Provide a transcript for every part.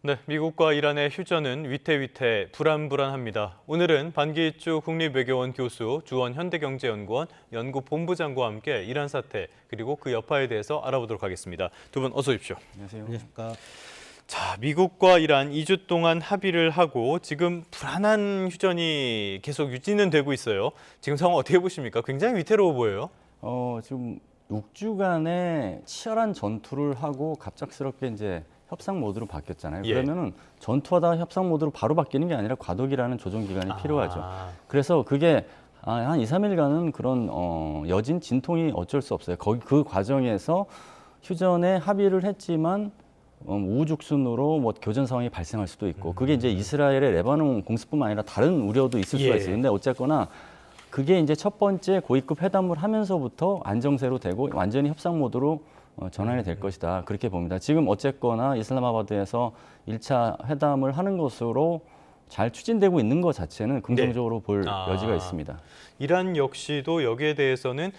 네, 미국과 이란의 휴전은 위태위태 불안불안합니다. 오늘은 반기주 국립외교원 교수, 주원 현대경제연구원 연구본부장과 함께 이란 사태 그리고 그 여파에 대해서 알아보도록 하겠습니다. 두 분 어서 오십시오. 안녕하세요. 안녕하십니까. 자, 미국과 이란 2주 동안 합의를 하고 지금 불안한 휴전이 계속 유지는 되고 있어요. 지금 상황 어떻게 보십니까? 굉장히 위태로워 보여요. 지금 6주간의 치열한 전투를 하고 갑작스럽게 이제 협상 모드로 바뀌었잖아요. 예. 그러면은 전투하다가 협상 모드로 바로 바뀌는 게 아니라 과도기라는 조정 기간이 필요하죠. 아, 그래서 그게 한 2, 3일간은 그런 여진 진통이 어쩔 수 없어요. 그 과정에서 휴전에 합의를 했지만 우후죽순으로 뭐 교전 상황이 발생할 수도 있고 그게 이제 이스라엘의 레바논 공습뿐만 아니라 다른 우려도 있을 수가 있어요. 근데 어쨌거나 그게 이제 첫 번째 고위급 회담을 하면서부터 안정세로 되고 완전히 협상 모드로 전환이 될 것이다. 그렇게 봅니다. 지금 어쨌거나 이슬람마바드에서 1차 회담을 하는 것으로 잘 추진되고 있는 것 자체는 긍정적으로 볼 여지가 있습니다. 이란 역시도 여기에 대해서는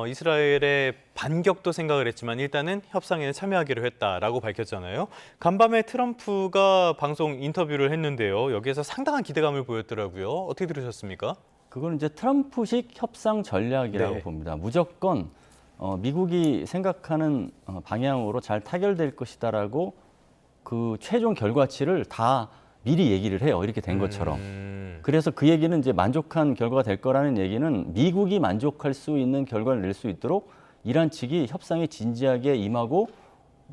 이스라엘의 반격도 생각을 했지만 일단은 협상에 참여하기로 했다라고 밝혔잖아요. 간밤에 트럼프가 방송 인터뷰를 했는데요. 여기에서 상당한 기대감을 보였더라고요. 어떻게 들으셨습니까? 그건 이제 트럼프식 협상 전략이라고 네. 봅니다. 무조건 미국이 생각하는 방향으로 잘 타결될 것이다라고 그 최종 결과치를 다 미리 얘기를 해요. 이렇게 된 것처럼. 그래서 그 얘기는 이제 만족한 결과가 될 거라는 얘기는 미국이 만족할 수 있는 결과를 낼 수 있도록 이란 측이 협상에 진지하게 임하고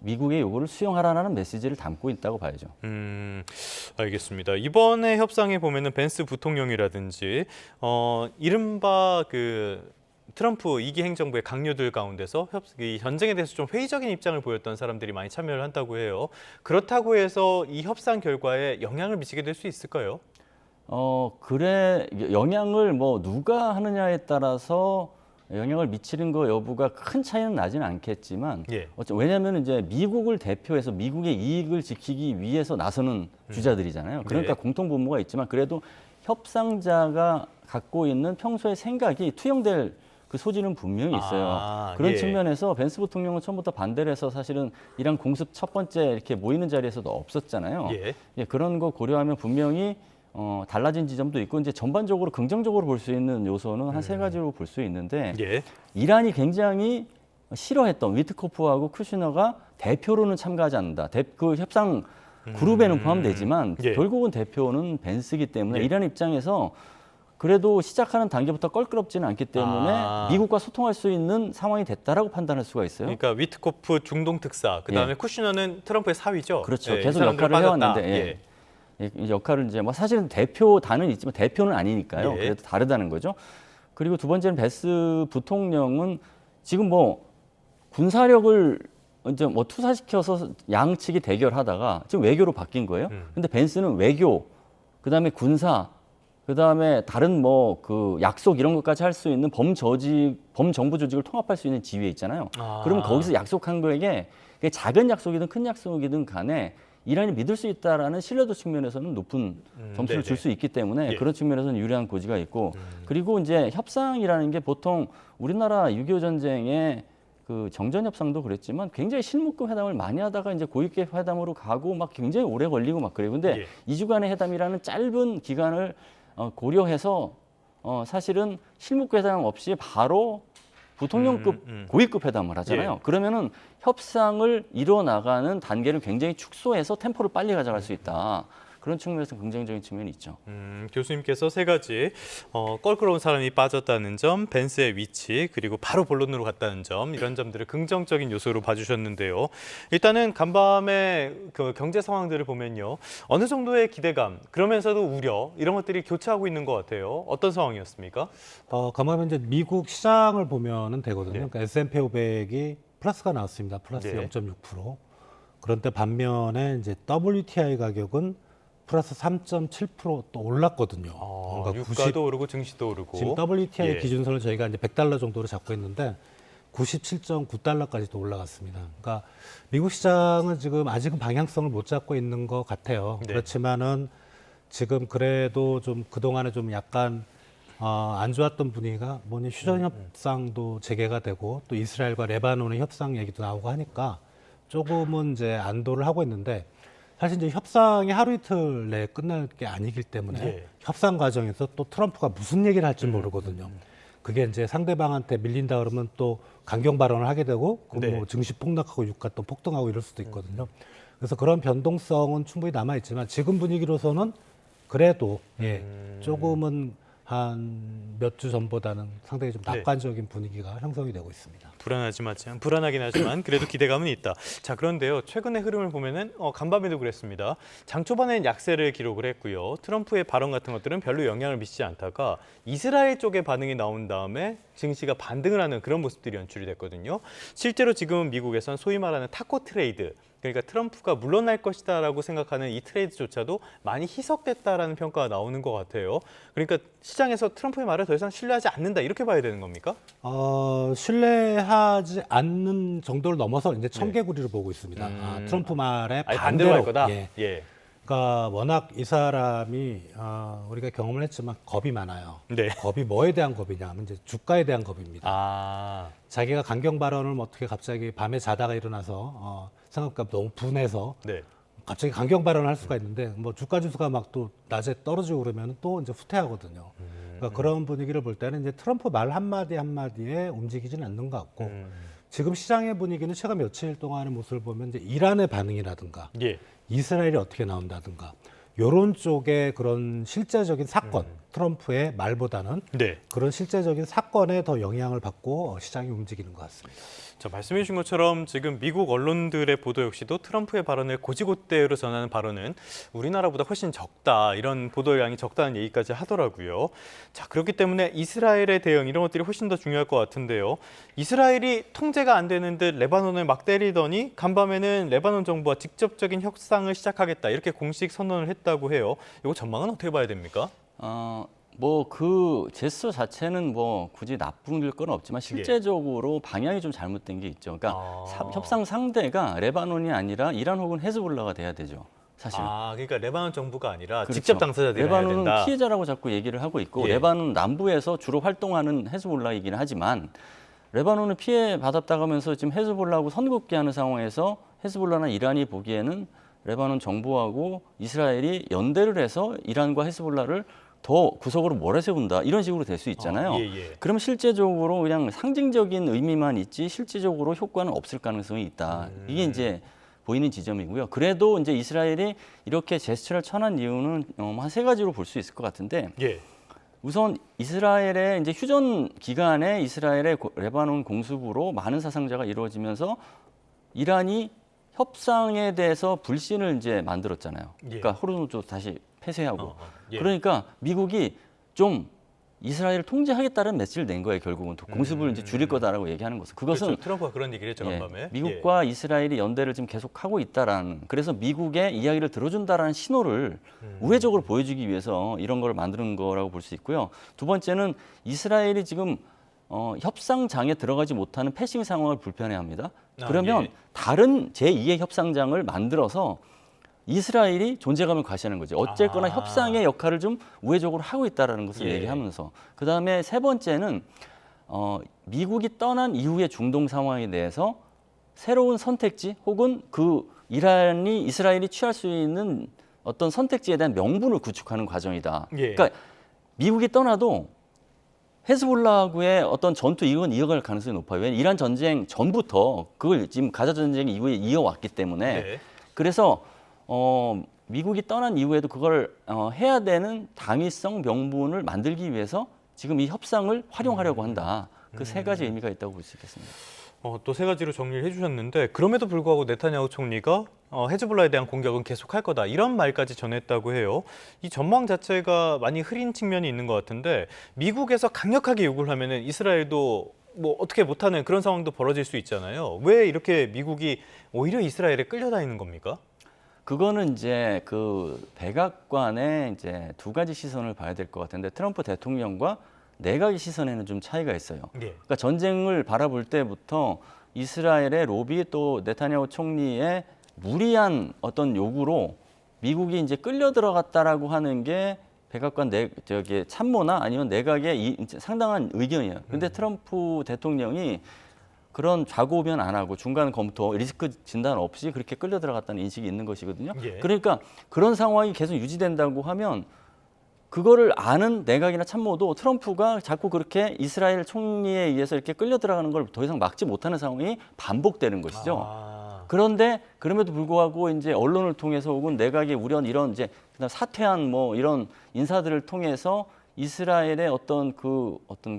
미국의 요구를 수용하라는 메시지를 담고 있다고 봐야죠. 알겠습니다. 이번에 협상에 보면은 벤스 부통령이라든지 이른바 그 트럼프 2기 행정부의 강요들 가운데서 이 전쟁에 대해서 좀 회의적인 입장을 보였던 사람들이 많이 참여를 한다고 해요. 그렇다고 해서 이 협상 결과에 영향을 미치게 될 수 있을까요? 그래 영향을 뭐 누가 하느냐에 따라서 영향을 미치는 거 여부가 큰 차이는 나지는 않겠지만 예. 왜냐하면 이제 미국을 대표해서 미국의 이익을 지키기 위해서 나서는 주자들이잖아요. 그러니까 네. 공통 분모가 있지만 그래도 협상자가 갖고 있는 평소의 생각이 투영될 그 소지는 분명히 있어요. 그런 예. 측면에서 벤스 부통령은 처음부터 반대를 해서 사실은 이란 공습 첫 번째 이렇게 모이는 자리에서도 없었잖아요. 예. 그런 거 고려하면 분명히 달라진 지점도 있고 이제 전반적으로 긍정적으로 볼 수 있는 요소는 한 세 가지로 볼 수 있는데 예. 이란이 굉장히 싫어했던 위트코프하고 쿠시너가 대표로는 참가하지 않는다. 그 협상 그룹에는 포함되지만 예. 결국은 대표는 벤스기 때문에 예. 이란 입장에서 그래도 시작하는 단계부터 껄끄럽지는 않기 때문에 미국과 소통할 수 있는 상황이 됐다라고 판단할 수가 있어요. 그러니까 위트코프 중동 특사, 그다음에 쿠시너는 트럼프의 사위죠. 그렇죠. 예, 이 계속 사람들 역할을 빠졌다. 해왔는데 이 역할을 이제 뭐 사실은 대표단은 있지만 대표는 아니니까요. 예. 그래도 다르다는 거죠. 그리고 두 번째는 벤스 부통령은 지금 뭐 군사력을 이제 뭐 투사시켜서 양측이 대결하다가 지금 외교로 바뀐 거예요. 근데 벤스는 외교, 그다음에 군사, 그다음에 다른 뭐 그 약속 이런 것까지 할 수 있는 범정부 조직을 통합할 수 있는 지위에 있잖아요. 그러면 거기서 약속한 거에게 그게 작은 약속이든 큰 약속이든 간에 이란이 믿을 수 있다라는 신뢰도 측면에서는 높은 점수를 줄 수 있기 때문에 예. 그런 측면에서는 유리한 고지가 있고 그리고 이제 협상이라는 게 보통 우리나라 6.25 전쟁에 그 정전 협상도 그랬지만 굉장히 실무급 회담을 많이 하다가 이제 고위급 회담으로 가고 막 굉장히 오래 걸리고 막 그래요. 근데 2주간의 회담이라는 짧은 기간을 고려해서 사실은 실무급 회담 없이 바로 부통령급 고위급 회담을 하잖아요. 예. 그러면은 협상을 이뤄나가는 단계를 굉장히 축소해서 템포를 빨리 가져갈 수 있다. 그런 측면에서 긍정적인 측면이 있죠. 교수님께서 세 가지 껄끄러운 사람이 빠졌다는 점, 벤스의 위치, 그리고 바로 본론으로 갔다는 점, 이런 점들을 긍정적인 요소로 봐주셨는데요. 일단은 간밤의 그 경제 상황들을 보면요. 어느 정도의 기대감, 그러면서도 우려, 이런 것들이 교차하고 있는 것 같아요. 어떤 상황이었습니까? 가만히 이제 미국 시장을 보면은 되거든요. 네. 그러니까 S&P 500이 플러스가 나왔습니다. 플러스 네. 0.6%. 그런데 반면에 이제 WTI 가격은 플러스 3.7%또 올랐거든요. 그러니까 유가도 오르고 증시도 오르고. 지금 WTI 예. 기준선을 저희가 이제 100달러 정도로 잡고 있는데 97.9달러까지도 올라갔습니다. 그러니까 미국 시장은 지금 아직은 방향성을 못 잡고 있는 것 같아요. 네. 그렇지만은 지금 그래도 좀 그동안에 좀 약간 안 좋았던 분위기가 뭐냐 휴전 협상도 재개가 되고 또 이스라엘과 레바논의 협상 얘기도 나오고 하니까 조금은 이제 안도를 하고 있는데 사실 이제 협상이 하루 이틀 내에 끝날 게 아니기 때문에 예. 협상 과정에서 또 트럼프가 무슨 얘기를 할지 모르거든요. 그게 이제 상대방한테 밀린다 그러면 또 강경 발언을 하게 되고 그 네. 뭐 증시 폭락하고 유가 또 폭등하고 이럴 수도 있거든요. 그래서 그런 변동성은 충분히 남아 있지만 지금 분위기로서는 그래도 예, 조금은 한 몇 주 전보다는 상당히 좀 네. 낙관적인 분위기가 형성이 되고 있습니다. 불안하긴 하지만 그래도 기대감은 있다. 자, 그런데요. 최근의 흐름을 보면은 간밤에도 그랬습니다. 장 초반엔 약세를 기록을 했고요. 트럼프의 발언 같은 것들은 별로 영향을 미치지 않다가 이스라엘 쪽의 반응이 나온 다음에 증시가 반등을 하는 그런 모습들이 연출이 됐거든요. 실제로 지금 미국에선 소위 말하는 타코 트레이드, 그러니까 트럼프가 물러날 것이다라고 생각하는 이 트레이드조차도 많이 희석됐다라는 평가가 나오는 것 같아요. 그러니까 시장에서 트럼프의 말을 더 이상 신뢰하지 않는다 이렇게 봐야 되는 겁니까? 신뢰하지 않는 정도를 넘어서 이제 청개구리를 보고 있습니다. 트럼프 말에 아예 반대로 반대로 할 거다. 예. 예. 그러니까 워낙 이 사람이 우리가 경험을 했지만 겁이 많아요. 네. 겁이 뭐에 대한 겁이냐면 이제 주가에 대한 겁입니다. 아, 자기가 강경 발언을 뭐 어떻게 갑자기 밤에 자다가 일어나서 생각보다 너무 분해서 네. 갑자기 강경 발언을 할 수가 있는데 뭐 주가 지수가 막 또 낮에 떨어지고 그러면 또 이제 후퇴하거든요. 그러니까 그런 분위기를 볼 때는 이제 트럼프 말 한마디 한마디에 움직이지는 않는 것 같고 지금 시장의 분위기는 최근 며칠 동안의 모습을 보면 이제 이란의 반응이라든가 예. 이스라엘이 어떻게 나온다든가 요런 쪽의 그런 실제적인 사건 트럼프의 말보다는 네. 그런 실제적인 사건에 더 영향을 받고 시장이 움직이는 것 같습니다. 자, 말씀해 주신 것처럼 지금 미국 언론들의 보도 역시도 트럼프의 발언을 곧이곧대로 전하는 발언은 우리나라보다 훨씬 적다, 이런 보도량이 적다는 얘기까지 하더라고요. 자, 그렇기 때문에 이스라엘의 대응 이런 것들이 훨씬 더 중요할 것 같은데요. 이스라엘이 통제가 안 되는 듯 레바논을 막 때리더니 간밤에는 레바논 정부와 직접적인 협상을 시작하겠다 이렇게 공식 선언을 했다고 해요. 이거 전망은 어떻게 봐야 됩니까? 뭐 그 제스처 자체는 뭐 굳이 나쁜 건 없지만 실제적으로 방향이 좀 잘못된 게 있죠. 그러니까 협상 상대가 레바논이 아니라 이란 혹은 헤즈볼라가 돼야 되죠. 사실. 그러니까 레바논 정부가 아니라 그렇죠. 직접 당사자들이 해야 레바논은 된다. 피해자라고 자꾸 얘기를 하고 있고 예. 레바논 남부에서 주로 활동하는 헤즈볼라이긴 하지만 레바논은 피해 받았다가면서 지금 헤즈볼라하고 선긋기하는 상황에서 헤즈볼라나 이란이 보기에는 레바논 정부하고 이스라엘이 연대를 해서 이란과 헤즈볼라를 더 구석으로 몰아세운다 이런 식으로 될 수 있잖아요. 예. 그럼 실제적으로 그냥 상징적인 의미만 있지 실질적으로 효과는 없을 가능성이 있다. 이게 이제 보이는 지점이고요. 그래도 이제 이스라엘이 이렇게 제스처를 쳐난 이유는 한 세 가지로 볼 수 있을 것 같은데 예. 우선 이스라엘의 이제 휴전 기간에 이스라엘의 레바논 공습으로 많은 사상자가 이루어지면서 이란이 협상에 대해서 불신을 이제 만들었잖아요. 그러니까 호르무즈 다시 폐쇄하고. 예. 그러니까 미국이 좀 이스라엘을 통제하겠다는 메시지를 낸 거예요. 결국은 공습을 이제 줄일 거다라고 얘기하는 것은 그것은 그렇죠. 트럼프가 그런 얘기를 했죠, 간밤에. 미국과 이스라엘이 연대를 지금 계속하고 있다라는 그래서 미국의 이야기를 들어준다라는 신호를 우회적으로 보여주기 위해서 이런 걸 만드는 거라고 볼 수 있고요. 두 번째는 이스라엘이 지금 협상장에 들어가지 못하는 패싱 상황을 불편해합니다. 그러면 예. 다른 제2의 협상장을 만들어서 이스라엘이 존재감을 과시하는 거죠. 어쨌거나 협상의 역할을 좀 우회적으로 하고 있다는 것을 예. 얘기하면서 그다음에 세 번째는 미국이 떠난 이후의 중동 상황에 대해서 새로운 선택지 혹은 그 이스라엘이 취할 수 있는 어떤 선택지에 대한 명분을 구축하는 과정이다. 예. 그러니까 미국이 떠나도 헤즈볼라하고의 어떤 전투 이건 이어갈 가능성이 높아요. 왜냐하면 이란 전쟁 전부터 그걸 지금 가자 전쟁 이후에 이어왔기 때문에 네. 그래서 미국이 떠난 이후에도 그걸 해야 되는 당위성 명분을 만들기 위해서 지금 이 협상을 활용하려고 한다. 그 세 가지 의미가 있다고 볼 수 있겠습니다. 또 세 가지로 정리를 해주셨는데 그럼에도 불구하고 네타냐후 총리가 헤즈볼라에 대한 공격은 계속할 거다 이런 말까지 전했다고 해요. 이 전망 자체가 많이 흐린 측면이 있는 것 같은데 미국에서 강력하게 요구를 하면은 이스라엘도 뭐 어떻게 못하는 그런 상황도 벌어질 수 있잖아요. 왜 이렇게 미국이 오히려 이스라엘에 끌려다니는 겁니까? 그거는 이제 그 백악관의 이제 두 가지 시선을 봐야 될 것 같은데 트럼프 대통령과 내각의 시선에는 좀 차이가 있어요. 예. 그러니까 전쟁을 바라볼 때부터 이스라엘의 로비 또 네타냐후 총리의 무리한 어떤 요구로 미국이 이제 끌려 들어갔다라고 하는 게 백악관 참모나 아니면 내각의 상당한 의견이에요. 근데 트럼프 대통령이 그런 좌고우면 안 하고 중간 검토, 리스크 진단 없이 그렇게 끌려 들어갔다는 인식이 있는 것이거든요. 예. 그러니까 그런 상황이 계속 유지된다고 하면 그거를 아는 내각이나 참모도 트럼프가 자꾸 그렇게 이스라엘 총리에 의해서 이렇게 끌려 들어가는 걸 더 이상 막지 못하는 상황이 반복되는 것이죠. 그런데 그럼에도 불구하고 이제 언론을 통해서 혹은 내각의 우려는 이런 이제 그다음 사퇴한 뭐 이런 인사들을 통해서 이스라엘의 어떤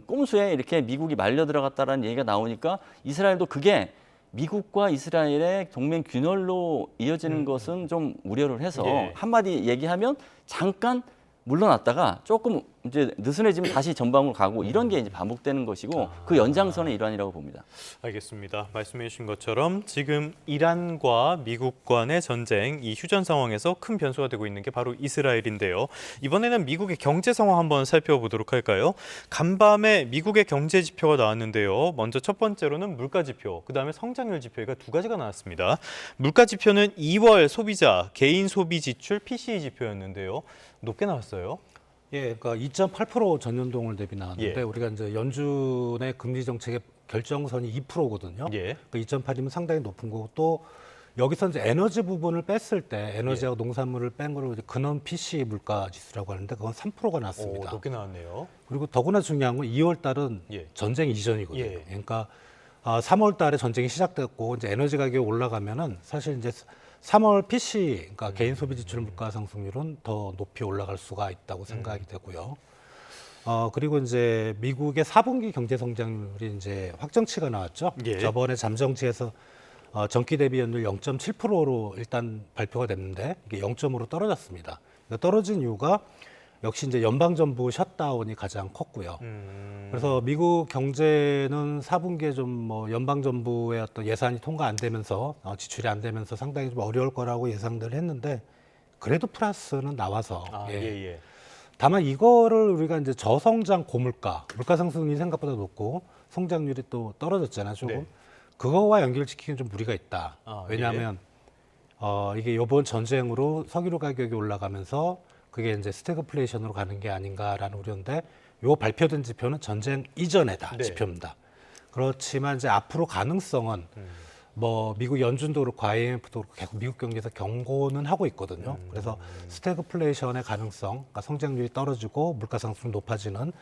꼼수에 이렇게 미국이 말려 들어갔다라는 얘기가 나오니까 이스라엘도 그게 미국과 이스라엘의 동맹 균열로 이어지는 것은 좀 우려를 해서 예. 한마디 얘기하면 잠깐 물러났다가 조금 이제 느슨해지면 다시 전방으로 가고 이런 게 이제 반복되는 것이고 그 연장선의 일환이라고 봅니다. 알겠습니다. 말씀해 주신 것처럼 지금 이란과 미국 간의 전쟁, 이 휴전 상황에서 큰 변수가 되고 있는 게 바로 이스라엘인데요. 이번에는 미국의 경제 상황 한번 살펴보도록 할까요? 간밤에 미국의 경제 지표가 나왔는데요. 먼저 첫 번째로는 물가 지표, 그다음에 성장률 지표가 두 가지가 나왔습니다. 물가 지표는 2월 소비자, 개인 소비 지출 PCE 지표였는데요. 높게 나왔어요. 예, 그러니까 2.8% 전년동을 대비 나왔는데 예. 우리가 이제 연준의 금리 정책의 결정선이 2%거든요. 예. 그 2.8이면 상당히 높은 거고 또 여기서 이제 에너지 부분을 뺐을 때 에너지하고 농산물을 뺀 거를 이제 근원 PC 물가 지수라고 하는데 그건 3%가 오, 나왔습니다. 높게 나왔네요. 그리고 더구나 중요한 건 2월 달은 예. 전쟁 이전이거든요. 예. 그러니까 3월 달에 전쟁이 시작됐고 이제 에너지 가격이 올라가면은 사실 이제 3월 PC, 그러니까 개인 소비 지출 물가 상승률은 더 높이 올라갈 수가 있다고 생각이 되고요. 그리고 이제 미국의 4분기 경제 성장률이 이제 확정치가 나왔죠. 예. 저번에 잠정치에서 전기 대비 연율 0.7%로 일단 발표가 됐는데 이게 0.5로 떨어졌습니다. 그러니까 떨어진 이유가 역시 이제 연방정부 셧다운이 가장 컸고요. 그래서 미국 경제는 4분기에 좀 뭐 연방정부의 어떤 예산이 통과 안 되면서 지출이 안 되면서 상당히 좀 어려울 거라고 예상들 했는데 그래도 플러스는 나와서 예. 다만 이거를 우리가 이제 저성장 고물가, 물가 상승이 생각보다 높고 성장률이 또 떨어졌잖아요, 조금. 네. 그거와 연결시키기는 좀 무리가 있다. 아, 왜냐하면 이게 이번 전쟁으로 석유류 가격이 올라가면서 그게 이제 스태그플레이션으로 가는 게 아닌가라는 우려인데 요 발표된 지표는 전쟁 이전에다 네. 지표입니다. 그렇지만 이제 앞으로 가능성은 뭐 미국 연준도 그렇고 IMF도 그렇고 계속 미국 경제에서 경고는 하고 있거든요. 그래서 스태그플레이션의 가능성, 그러니까 성장률이 떨어지고 물가 상승이 높아지는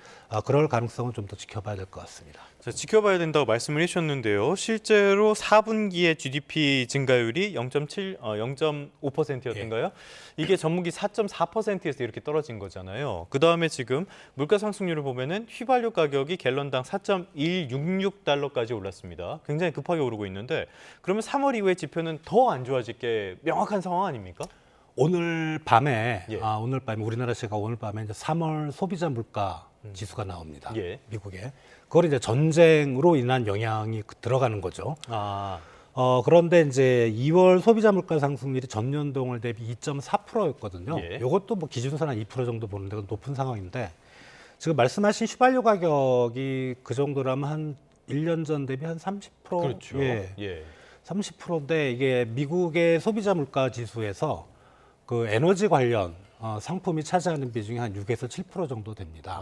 그럴 가능성은 좀 더 지켜봐야 될 것 같습니다. 자, 지켜봐야 된다고 말씀을 해주셨는데요. 실제로 4분기의 GDP 증가율이 0.5%였던가요? 이게 전분기 4.4%에서 이렇게 떨어진 거잖아요. 그 다음에 지금 물가 상승률을 보면은 휘발유 가격이 갤런당 4.166달러까지 올랐습니다. 굉장히 급하게 오르고 있는데 그러면 3월 이후의 지표는 더 안 좋아질 게 명확한 상황 아닙니까? 오늘 밤에 예. 오늘 밤에 우리나라 시가 오늘 밤에 이제 3월 소비자 물가 지수가 나옵니다. 예. 미국에. 그걸 이제 전쟁으로 인한 영향이 들어가는 거죠. 아, 그런데 이제 2월 소비자 물가 상승률이 전년동을 대비 2.4%였거든요. 예. 이것도 뭐 기준선 한 2% 정도 보는데 그건 높은 상황인데 지금 말씀하신 휘발유 가격이 그 정도라면 한 1년 전 대비 한 30%? 그렇죠. 예. 30%인데 이게 미국의 소비자 물가 지수에서 그 에너지 관련 상품이 차지하는 비중이 한 6에서 7% 정도 됩니다.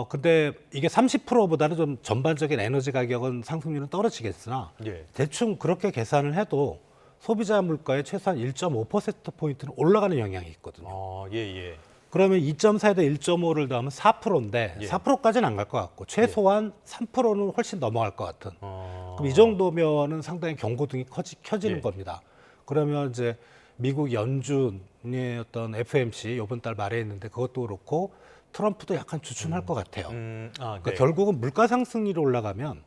근데 이게 30%보다는 좀 전반적인 에너지 가격은 상승률은 떨어지겠으나 예. 대충 그렇게 계산을 해도 소비자 물가의 최소한 1.5%포인트는 올라가는 영향이 있거든요. 예. 그러면 2.4에다 1.5를 더하면 4%인데 예. 4%까지는 안 갈 것 같고 최소한 3%는 훨씬 넘어갈 것 같은. 그럼 이 정도면은 상당히 경고등이 켜지는 예. 겁니다. 그러면 이제 미국 연준의 어떤 FOMC 이번 달 말에 있는데 그것도 그렇고 트럼프도 약간 주춤할 것 같아요. 그러니까 네. 결국은 물가 상승률이 올라가면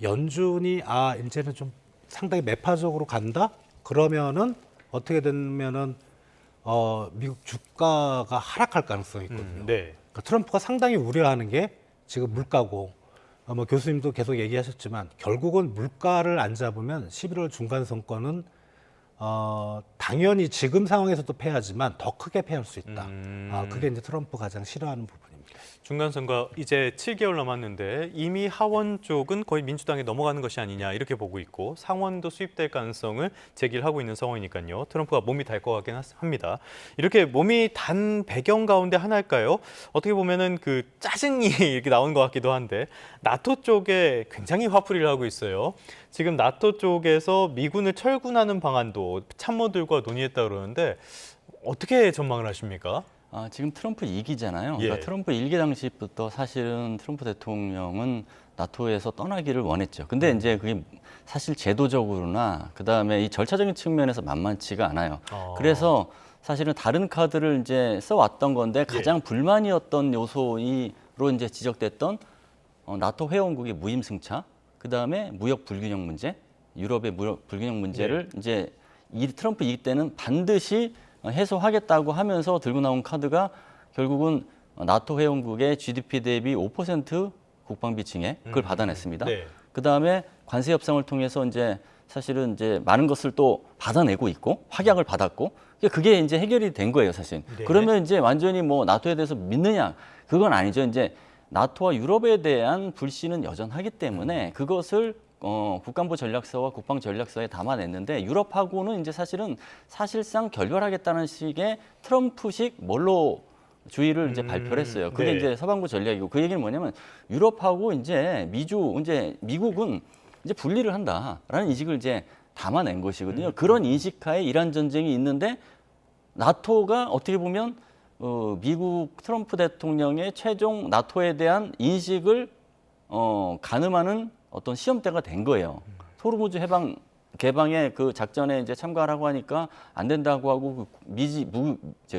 연준이 이제는 좀 상당히 매파적으로 간다? 그러면은 어떻게 되면은 미국 주가가 하락할 가능성이 있거든요. 네. 그러니까 트럼프가 상당히 우려하는 게 지금 물가고 뭐 교수님도 계속 얘기하셨지만 결국은 물가를 안 잡으면 11월 중간 선거는 당연히 지금 상황에서도 패하지만 더 크게 패할 수 있다. 그게 이제 트럼프 가장 싫어하는 부분입니다. 중간선거 이제 7개월 남았는데 이미 하원 쪽은 거의 민주당에 넘어가는 것이 아니냐 이렇게 보고 있고 상원도 수입될 가능성을 제기를 하고 있는 상황이니까요. 트럼프가 몸이 달 것 같긴 합니다. 이렇게 몸이 단 배경 가운데 하나일까요? 어떻게 보면은 그 짜증이 이렇게 나오는 것 같기도 한데 나토 쪽에 굉장히 화풀이를 하고 있어요. 지금 나토 쪽에서 미군을 철군하는 방안도 참모들과 논의했다 그러는데 어떻게 전망을 하십니까? 지금 트럼프 2기잖아요. 예. 그러니까 트럼프 1기 당시부터 사실은 트럼프 대통령은 나토에서 떠나기를 원했죠. 근데 이제 그게 사실 제도적으로나 그다음에 이 절차적인 측면에서 만만치가 않아요. 그래서 사실은 다른 카드를 이제 써왔던 건데 가장 불만이었던 요소로 이제 지적됐던 나토 회원국의 무임승차, 그다음에 무역 불균형 문제, 유럽의 무역 불균형 문제를 이제 이 트럼프 2기 때는 반드시 해소하겠다고 하면서 들고 나온 카드가 결국은 나토 회원국의 GDP 대비 5% 국방비 증액 그걸 받아냈습니다. 네. 그다음에 관세 협상을 통해서 이제 사실은 이제 많은 것을 또 받아내고 있고 확약을 받았고 그게 이제 해결이 된 거예요, 사실. 네. 그러면 이제 완전히 뭐 나토에 대해서 믿느냐? 그건 아니죠. 이제 나토와 유럽에 대한 불신은 여전하기 때문에 그것을 국방부 전략서와 국방 전략서에 담아냈는데 유럽하고는 이제 사실상 결별하겠다는 식의 트럼프식 멀로 주의를 이제 발표를 했어요. 그게 네. 이제 서방부 전략이고 그 얘기는 뭐냐면 유럽하고 이제 미국은 이제 분리를 한다라는 인식을 이제 담아낸 것이거든요. 그런 인식하에 이란 전쟁이 있는데 나토가 어떻게 보면 미국 트럼프 대통령의 최종 나토에 대한 인식을 가늠하는 어떤 시험대가 된 거예요. 호르무즈 개방의 그 작전에 이제 참가하라고 하니까 안 된다고 하고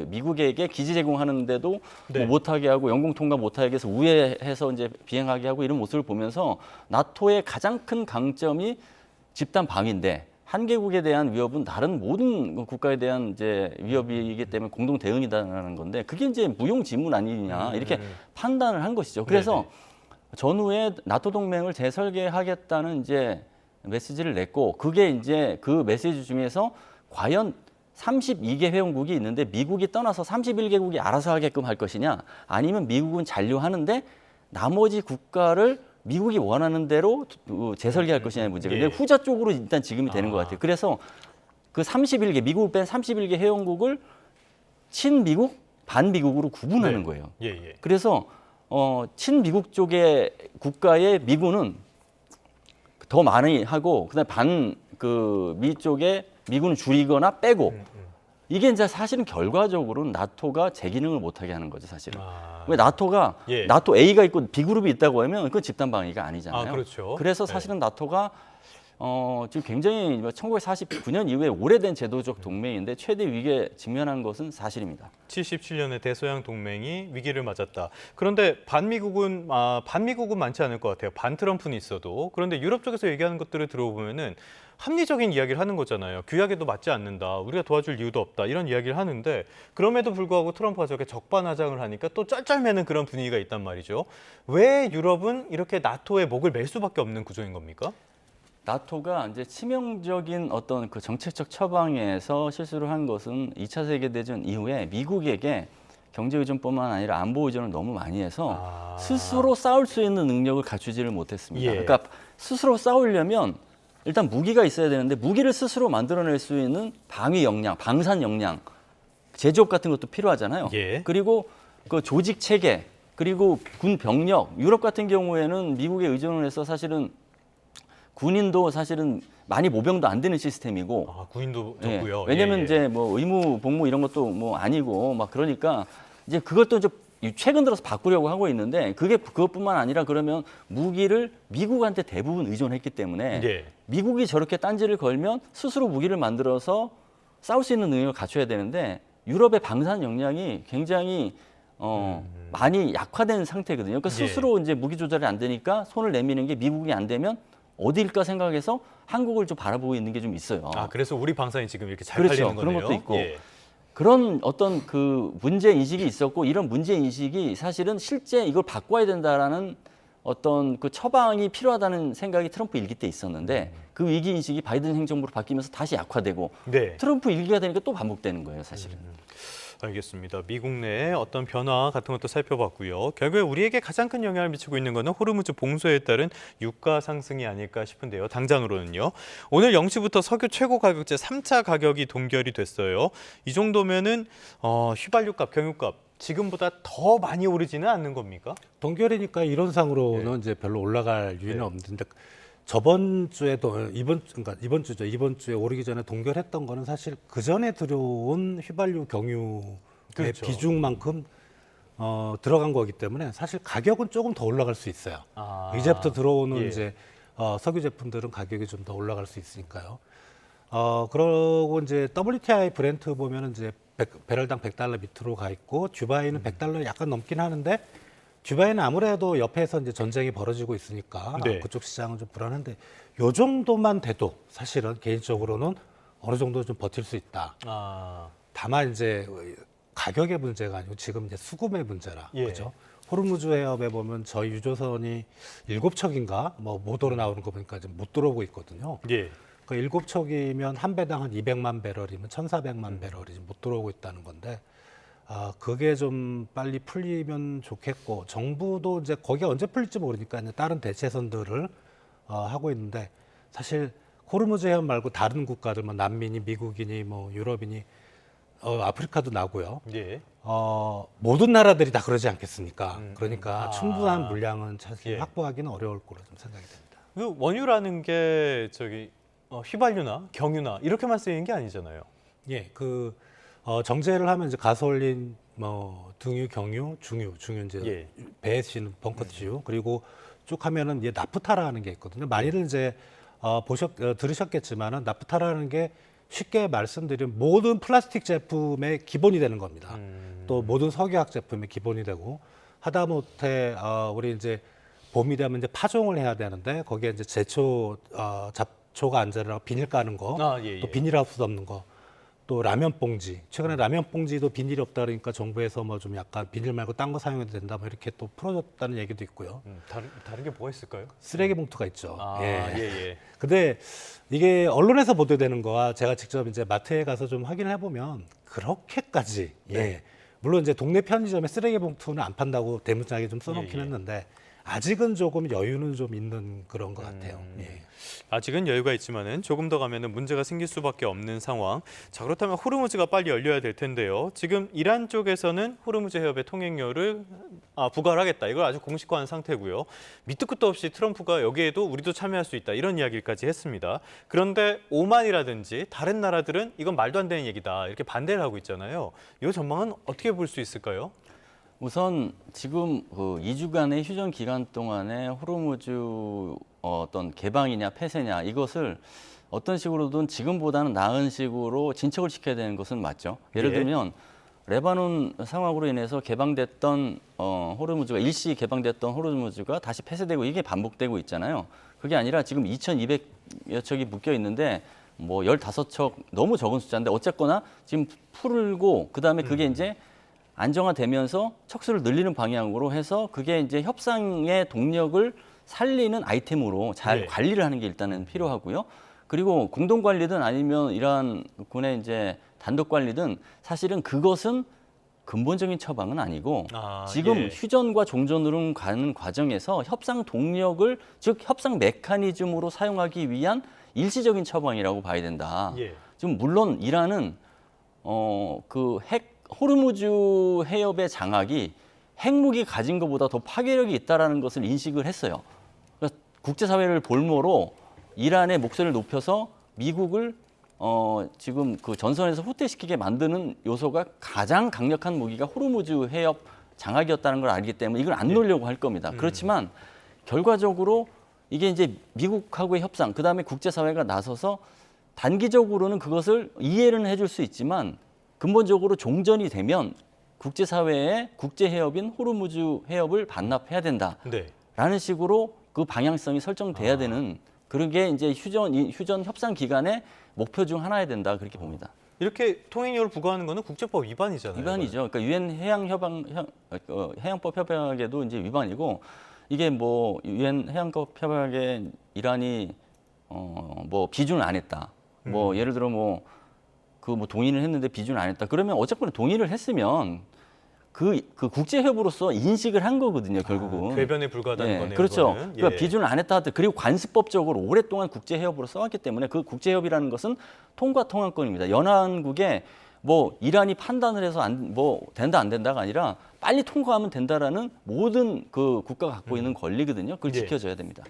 미국에게 기지 제공하는데도 네. 뭐 못하게 하고 영공 통과 못하게 해서 우회해서 이제 비행하게 하고 이런 모습을 보면서 나토의 가장 큰 강점이 집단 방위인데 한 개국에 대한 위협은 다른 모든 국가에 대한 이제 위협이기 때문에 공동 대응이다라는 건데 그게 이제 무용지물 아니냐 이렇게 판단을 한 것이죠. 그래서 네네. 전후에 나토 동맹을 재설계하겠다는 이제 메시지를 냈고 그게 이제 그 메시지 중에서 과연 32개 회원국이 있는데 미국이 떠나서 31개국이 알아서 하게끔 할 것이냐 아니면 미국은 잔류하는데 나머지 국가를 미국이 원하는 대로 재설계할 것이냐의 문제가 예. 근데 후자 쪽으로 일단 지금이 되는 것 같아요. 그래서 그 31개 미국을 뺀 31개 회원국을 친미국, 반미국으로 구분하는 네. 거예요. 예. 그래서 친미국 쪽의 국가의 미군은 더 많이 하고 그다음에 미 쪽에 미군을 줄이거나 빼고 이게 이제 사실은 결과적으로는 나토가 제 기능을 못하게 하는 거죠, 사실은. 왜 나토가 예. 나토 A가 있고 B 그룹이 있다고 하면 그건 집단 방위가 아니잖아요. 그렇죠. 그래서 사실은 나토가 지금 굉장히 1949년 이후에 오래된 제도적 동맹인데 최대 위기에 직면한 것은 사실입니다. 77년에 대서양 동맹이 위기를 맞았다. 그런데 반미국은 많지 않을 것 같아요. 반트럼프는 있어도. 그런데 유럽 쪽에서 얘기하는 것들을 들어보면은 합리적인 이야기를 하는 거잖아요. 규약에도 맞지 않는다. 우리가 도와줄 이유도 없다. 이런 이야기를 하는데 그럼에도 불구하고 트럼프가 저렇게 적반하장을 하니까 또 쩔쩔매는 그런 분위기가 있단 말이죠. 왜 유럽은 이렇게 나토에 목을 맬 수밖에 없는 구조인 겁니까? 나토가 이제 치명적인 어떤 그 정책적 처방에서 실수를 한 것은 2차 세계대전 이후에 미국에게 경제 의존뿐만 아니라 안보 의존을 너무 많이 해서 스스로 싸울 수 있는 능력을 갖추지를 못했습니다. 예. 그러니까 스스로 싸우려면 일단 무기가 있어야 되는데 무기를 스스로 만들어낼 수 있는 방위 역량, 방산 역량, 제조업 같은 것도 필요하잖아요. 예. 그리고 그 조직 체계, 그리고 군 병력, 유럽 같은 경우에는 미국에 의존을 해서 사실은 군인도 사실은 많이 모병도 안 되는 시스템이고 군인도 예, 적고요. 왜냐면 이제 뭐 의무 복무 이런 것도 뭐 아니고 막 그러니까 이제 그것도 이제 최근 들어서 바꾸려고 하고 있는데 그것뿐만 아니라 그러면 무기를 미국한테 대부분 의존했기 때문에 예. 미국이 저렇게 딴지를 걸면 스스로 무기를 만들어서 싸울 수 있는 능력을 갖춰야 되는데 유럽의 방산 역량이 굉장히 많이 약화된 상태거든요. 그러니까 예. 스스로 이제 무기 조절이 안 되니까 손을 내미는 게 미국이 안 되면 어디일까 생각해서 한국을 좀 바라보고 있는 게 좀 있어요. 그래서 우리 방산이 지금 이렇게 잘 그렇죠. 팔리는 거네요. 그런 것도 있고. 예. 그런 어떤 그 문제 인식이 있었고 이런 문제 인식이 사실은 실제 이걸 바꿔야 된다라는 어떤 그 처방이 필요하다는 생각이 트럼프 일기 때 있었는데 그 위기 인식이 바이든 행정부로 바뀌면서 다시 약화되고 네. 트럼프 일기가 되니까 또 반복되는 거예요, 사실은. 알겠습니다. 미국 내의 어떤 변화 같은 것도 살펴봤고요. 결국에 우리에게 가장 큰 영향을 미치고 있는 것은 호르무즈 봉쇄에 따른 유가 상승이 아닐까 싶은데요. 당장으로는요. 오늘 0시부터 석유 최고 가격제 3차 가격이 동결이 됐어요. 이 정도면은 휘발유값, 경유값 지금보다 더 많이 오르지는 않는 겁니까? 동결이니까 이론상으로는 이제 별로 올라갈 유인은 없는데 저번 주에도 이번 주죠. 이번 주에 오르기 전에 동결했던 거는 사실 그 전에 들어온 휘발유 경유의 그렇죠. 비중만큼 들어간 거기 때문에 사실 가격은 조금 더 올라갈 수 있어요. 아, 이제부터 들어오는 예. 이제 석유 제품들은 가격이 좀 더 올라갈 수 있으니까요. 그러고 이제 WTI 브렌트 보면은 이제 배럴당 $100 밑으로 가 있고 듀바이는 $100 약간 넘긴 하는데 듀바이는 아무래도 옆에서 이제 전쟁이 벌어지고 있으니까 네. 그쪽 시장은 좀 불안한데 요 정도만 돼도 사실은 개인적으로는 어느 정도 좀 버틸 수 있다. 아, 다만 이제 가격의 문제가 아니고 지금 이제 수급의 문제라 예. 그죠? 호르무즈 해협에 보면 저희 유조선이 7척인가 뭐 모도로 나오는 거 보니까 지금 못 들어오고 있거든요. 예. 그 7척이면 한 배당 한 200만 배럴이면 1,400만 배럴이 지금 못 들어오고 있다는 건데 그게 좀 빨리 풀리면 좋겠고 정부도 이제 거기가 언제 풀릴지 모르니까 이제 다른 대체선들을 하고 있는데 사실 호르무즈 해협 말고 다른 국가들 뭐 난민이 미국이니 뭐 유럽이니 아프리카도 나고요. 예. 모든 나라들이 다 그러지 않겠습니까? 그러니까 아. 충분한 물량은 사실 예. 확보하기는 어려울 거로 좀 생각이 됩니다. 그 원유라는 게 휘발유나 경유나 이렇게만 쓰이는 게 아니잖아요. 예, 정제를 하면 이제 가솔린, 뭐 등유, 경유, 중유 이제 예. 배에 쓰이는 벙커유 그리고 쭉 하면은 이제 나프타라는 게 있거든요. 많이들 이제 들으셨겠지만은 나프타라는 게 쉽게 말씀드리면 모든 플라스틱 제품의 기본이 되는 겁니다. 또 모든 석유화학 제품의 기본이 되고 하다못해 우리 이제 봄이 되면 이제 파종을 해야 되는데 거기에 이제 제초 잡초가 안 자라고 비닐 까는 거, 예, 예. 또 비닐하우스 덮는 거, 또 라면 봉지. 최근에 라면 봉지도 비닐이 없다 그러니까 정부에서 뭐 좀 약간 비닐 말고 딴 거 사용해도 된다 뭐 이렇게 또 풀어줬다는 얘기도 있고요. 다른 게 뭐가 있을까요? 쓰레기 봉투가 있죠. 예. 근데 이게 언론에서 보도되는 거와 제가 직접 이제 마트에 가서 좀 확인을 해보면 그렇게까지 물론 이제 동네 편의점에 쓰레기 봉투는 안 판다고 대문짝에 좀 써놓긴 예. 했는데 아직은 조금 여유는 좀 있는 그런 것 같아요. 예. 아직은 여유가 있지만은 조금 더 가면은 문제가 생길 수밖에 없는 상황. 자, 그렇다면 호르무즈가 빨리 열려야 될 텐데요. 지금 이란 쪽에서는 호르무즈 해협의 통행료를 부과하겠다. 이걸 아주 공식화한 상태고요. 밑도 끝도 없이 트럼프가 여기에도 우리도 참여할 수 있다. 이런 이야기까지 했습니다. 그런데 오만이라든지 다른 나라들은 이건 말도 안 되는 얘기다. 이렇게 반대를 하고 있잖아요. 이 전망은 어떻게 볼 수 있을까요? 우선 지금 그 2주간의 휴전 기간 동안에 호르무즈 어떤 개방이냐 폐쇄냐 이것을 어떤 식으로든 지금보다는 나은 식으로 진척을 시켜야 되는 것은 맞죠. 예를 예. 들면 레바논 상황으로 인해서 개방됐던 호르무즈가 일시 개방됐던 호르무즈가 다시 폐쇄되고 이게 반복되고 있잖아요. 그게 아니라 지금 2,200여 척이 묶여 있는데 뭐 15척 너무 적은 숫자인데 어쨌거나 지금 풀고 그다음에 그게 이제 안정화되면서 척수를 늘리는 방향으로 해서 그게 이제 협상의 동력을 살리는 아이템으로 잘 네. 관리를 하는 게 일단은 필요하고요. 그리고 공동 관리든 아니면 이러한 군의 이제 단독 관리든 사실은 그것은 근본적인 처방은 아니고 지금 예. 휴전과 종전으로 가는 과정에서 협상 동력을 즉 협상 메커니즘으로 사용하기 위한 일시적인 처방이라고 봐야 된다. 예. 지금 물론 이란은 호르무즈 해협의 장악이 핵무기 가진 것보다 더 파괴력이 있다라는 것을 인식을 했어요. 그러니까 국제사회를 볼모로 이란의 목소리를 높여서 미국을 지금 그 전선에서 후퇴시키게 만드는 요소가 가장 강력한 무기가 호르무즈 해협 장악이었다는 걸 알기 때문에 이걸 안 놓으려고 할 겁니다. 그렇지만 결과적으로 이게 이제 미국하고의 협상, 그다음에 국제사회가 나서서 단기적으로는 그것을 이해는 해줄 수 있지만 근본적으로 종전이 되면 국제사회의 국제해협인 호르무즈 해협을 반납해야 된다라는 네. 식으로 그 방향성이 설정돼야 되는 그런 게 이제 휴전 협상 기간의 목표 중 하나야 된다 그렇게 봅니다. 이렇게 통행료를 부과하는 거는 국제법 위반이잖아요. 위반이죠. 그러니까 유엔 해양법 협약에도 이제 위반이고 이게 뭐 유엔 해양법 협약에 이란이 뭐 비준을 안 했다. 뭐 예를 들어 뭐 그 뭐 동의를 했는데 비준을 안 했다. 그러면 어쨌거나 동의를 했으면 그 국제협으로서 인식을 한 거거든요, 결국은. 궤변에 불과하다는 거네요. 그렇죠. 그거는. 그러니까 비준을 안 했다 하더라도 그리고 관습법적으로 오랫동안 국제협으로 써왔기 때문에 그 국제협이라는 것은 통과 통합권입니다. 연안국에 뭐 이란이 판단을 해서 뭐 된다 안 된다가 아니라 빨리 통과하면 된다라는 모든 그 국가가 갖고 있는 권리거든요. 그걸 예. 지켜줘야 됩니다.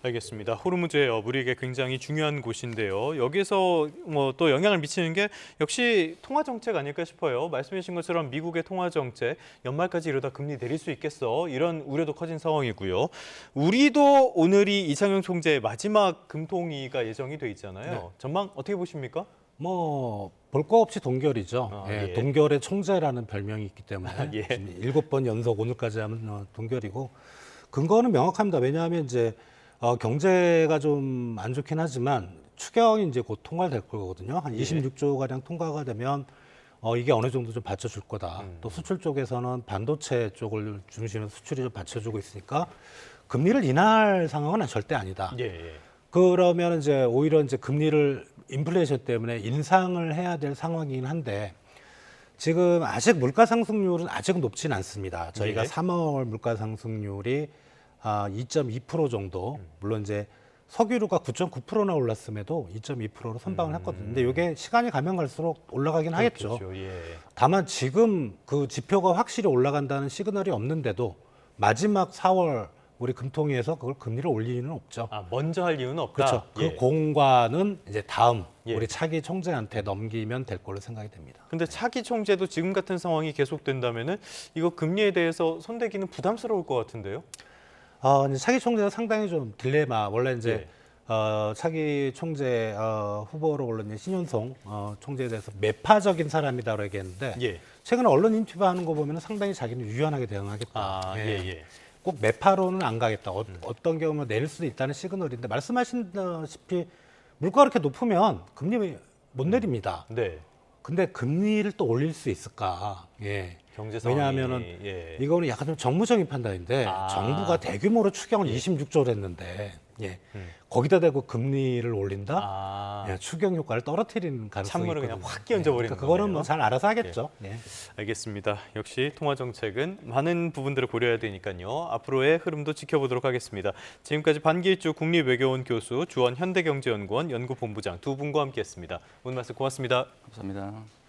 알겠습니다. 호르무즈의 우리에게 굉장히 중요한 곳인데요. 여기서 뭐 또 영향을 미치는 게 역시 통화 정책 아닐까 싶어요. 말씀해 주신 것처럼 미국의 통화 정책 연말까지 이러다 금리 내릴 수 있겠어. 이런 우려도 커진 상황이고요. 우리도 오늘이 이창용 총재의 마지막 금통위가 예정이 돼 있잖아요. 네. 전망 어떻게 보십니까? 뭐 볼 거 없이 동결이죠. 예. 동결의 총재라는 별명이 있기 때문에 예. 지금 7번 연속 오늘까지 하면 동결이고 근거는 명확합니다. 왜냐하면 이제 경제가 좀 안 좋긴 하지만 추경이 이제 곧 통과될 거거든요. 한 26조 가량 통과가 되면 이게 어느 정도 좀 받쳐줄 거다. 또 수출 쪽에서는 반도체 쪽을 중심으로 수출이 좀 받쳐주고 있으니까 금리를 인하할 상황은 절대 아니다. 예. 그러면 이제 오히려 이제 금리를 인플레이션 때문에 인상을 해야 될 상황이긴 한데 지금 아직 물가 상승률은 아직 높진 않습니다. 저희가 예. 3월 물가 상승률이 2.2% 정도. 물론 이제 석유류가 9.9%나 올랐음에도 2.2%로 선방을 했거든요. 근데 이게 시간이 가면 갈수록 올라가긴 하겠죠. 그렇죠. 예. 다만 지금 그 지표가 확실히 올라간다는 시그널이 없는데도 마지막 4월 우리 금통위에서 그걸 금리를 올 리는 없죠. 먼저 할 이유는 없다. 그렇죠. 그 예. 공과는 이제 다음 예. 우리 차기 총재한테 넘기면 될 걸로 생각이 됩니다. 근데 차기 총재도 지금 같은 상황이 계속된다면은 이거 금리에 대해서 손대기는 부담스러울 것 같은데요. 이제 차기 총재가 상당히 좀 딜레마. 원래 이제 예. 차기 총재 후보로 올른 신윤송 총재에 대해서 매파적인 사람이다라고 얘기했는데 예. 최근에 언론 인터뷰하는 거 보면 상당히 자기는 유연하게 대응하겠다. 예. 꼭 매파로는 안 가겠다. 어떤 경우는 내릴 수도 있다는 시그널인데 말씀하신다시피 물가가 그렇게 높으면 금리 못 내립니다. 네. 근데 금리를 또 올릴 수 있을까? 예. 경제 상황이 왜냐하면은 예. 이거는 약간 좀 정무적인 판단인데 정부가 대규모로 추경을 26조를 했는데 거기다 대고 금리를 올린다? 예, 추경 효과를 떨어뜨리는 가능성이 찬물을 있거든요. 그냥 확 끼얹어버리는 그러니까 그거는 거네요. 뭐 잘 알아서 하겠죠. 예. 알겠습니다. 역시 통화 정책은 많은 부분들을 고려해야 되니까요. 앞으로의 흐름도 지켜보도록 하겠습니다. 지금까지 반기일주 국립외교원 교수, 주원 현대경제연구원 연구본부장 두 분과 함께했습니다. 오늘 말씀 고맙습니다. 감사합니다.